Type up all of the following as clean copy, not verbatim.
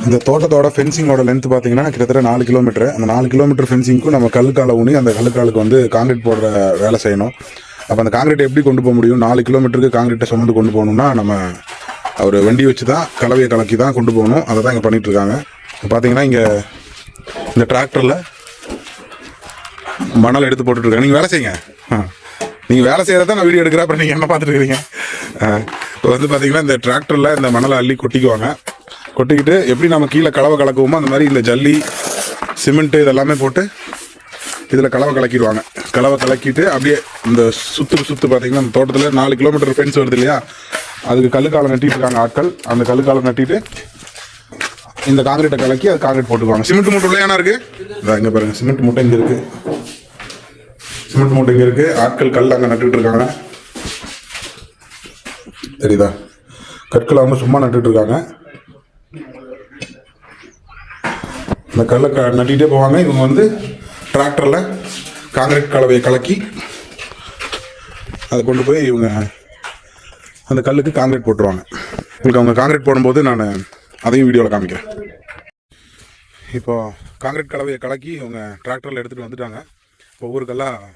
இந்த தோட்டத்தோட ஃபென்சிங்கோட லென்த் பார்த்தீங்கன்னா கிட்டத்தட்ட 4 கிலோமீட்டர். அந்த 4 கிலோமீட்டர் ஃபென்சிங்க்கும் நம்ம கல்லுக்கால ஊனி அந்த கல்லுக்காலுக்கு வந்து காங்கிரீட் போடுற வேலை செய்யணும். அப்போ அந்த காங்கிரீட்டை எப்படி கொண்டு போக முடியும்? 4 கிலோமீட்டருக்கு காங்கிரீட்டை சுமந்து கொண்டு போகணும்னா நம்ம ஒரு வண்டி வச்சு தான் கலவையை கலக்கி தான் கொண்டு போகணும். அதை தான் இங்கே பண்ணிகிட்ருக்காங்க. பார்த்தீங்கன்னா இங்கே இந்த டிராக்டரில் மணல் எடுத்து போட்டுட்ருக்காங்க. நீங்கள் வேலை செய்யுங்க. நீங்கள் வேலை செய்கிறத நான் வீடியோ எடுக்கிறேன். அப்புறம் நீங்கள் என்ன பார்த்துட்டு இருக்கிறீங்க? இப்போ வந்து பார்த்தீங்கன்னா இந்த டிராக்டரில் இந்த மணலை அள்ளி கொட்டிக்குவாங்க. கொட்டிக்கிட்டு எப்படி நம்ம கீழே கலவை கலக்குவோமோ அந்த மாதிரி இந்த ஜல்லி சிமெண்ட்டு இதெல்லாமே போட்டு இதில் கலவை கலக்கிடுவாங்க. கலவை கலக்கிட்டு அப்படியே இந்த சுற்று பார்த்தீங்கன்னா அந்த தோட்டத்தில் 4 கிலோமீட்டர் ஃபென்ஸ் வருது இல்லையா, அதுக்கு கல்லுக்காலம் நட்டிட்டு இருக்காங்க ஆட்கள். அந்த கல்லுக்காலம் நட்டிட்டு இந்த காங்கிரீட்டை கலக்கி அது காங்கிரீட் போட்டுக்குவாங்க. சிமெண்ட் மூட்டை உள்ள ஏன்னா இருக்குது, இங்கே பாருங்கள், சிமெண்ட் மூட்டை இங்கே இருக்குது. சிமெண்ட் மூட்டை இங்கே இருக்குது. ஆட்கள் கல் அங்கே நட்டுட்டு இருக்காங்க. தெரியுதா? கற்களை அவங்க சும்மா நட்டுட்டு இருக்காங்க. இந்த கல்லை நட்டிகிட்டே போவாங்க. இவங்க வந்து டிராக்டரில் காங்கிரீட் கலவையை கலக்கி அதை கொண்டு போய் இவங்க அந்த கல்லுக்கு காங்கிரீட் போட்டுருவாங்க. உங்களுக்கு அவங்க காங்கிரீட் போடும்போது நான் அதையும் வீடியோவில் காமிக்கிறேன். இப்போது காங்கிரீட் கலவையை கலக்கி இவங்க டிராக்டரில் எடுத்துகிட்டு வந்துட்டாங்க. ஒவ்வொரு கல்லாக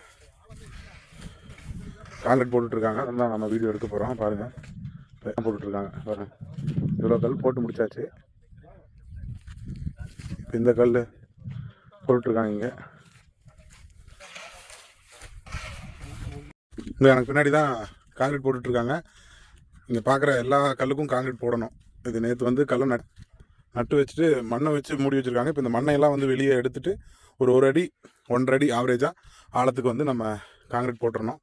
காங்கிரீட் போட்டுட்ருக்காங்க. அதான் நம்ம வீடியோ எடுக்க போகிறோம். பாருங்கள், போட்டுட்ருக்காங்க. பாருங்கள், இவ்வளோ கல் போட்டு முடிச்சாச்சு. இப்போ இந்த கல் போட்டுட்ருக்காங்க. இங்கே எனக்கு பின்னாடி தான் காங்கிரீட் போட்டுட்ருக்காங்க. இங்கே பார்க்குற எல்லா கல்லுக்கும் காங்கிரீட் போடணும். இது நேற்று வந்து கல்லை நட்டு வச்சுட்டு மண்ணை வச்சு மூடி வச்சுருக்காங்க. இப்போ இந்த மண்ணையெல்லாம் வந்து வெளியே எடுத்துகிட்டு ஒரு அடி 1.5 அடி ஆவரேஜாக ஆழத்துக்கு வந்து நம்ம காங்கிரீட் போட்டுடணும்.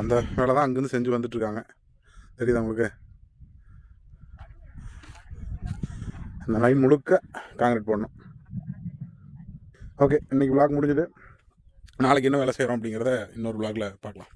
அந்த வேலை தான் அங்கேருந்து செஞ்சு வந்துட்டுருக்காங்க. தெரியுதா உங்களுக்கு? இந்த லைன் முழுக்க காங்கிரீட் போடணும். ஓகே, இன்றைக்கி விளாக் முடிஞ்சுது. நாளைக்கு என்ன வேலை செய்கிறோம் அப்படிங்கிறத இன்னொரு விளாகில் பார்க்கலாம்.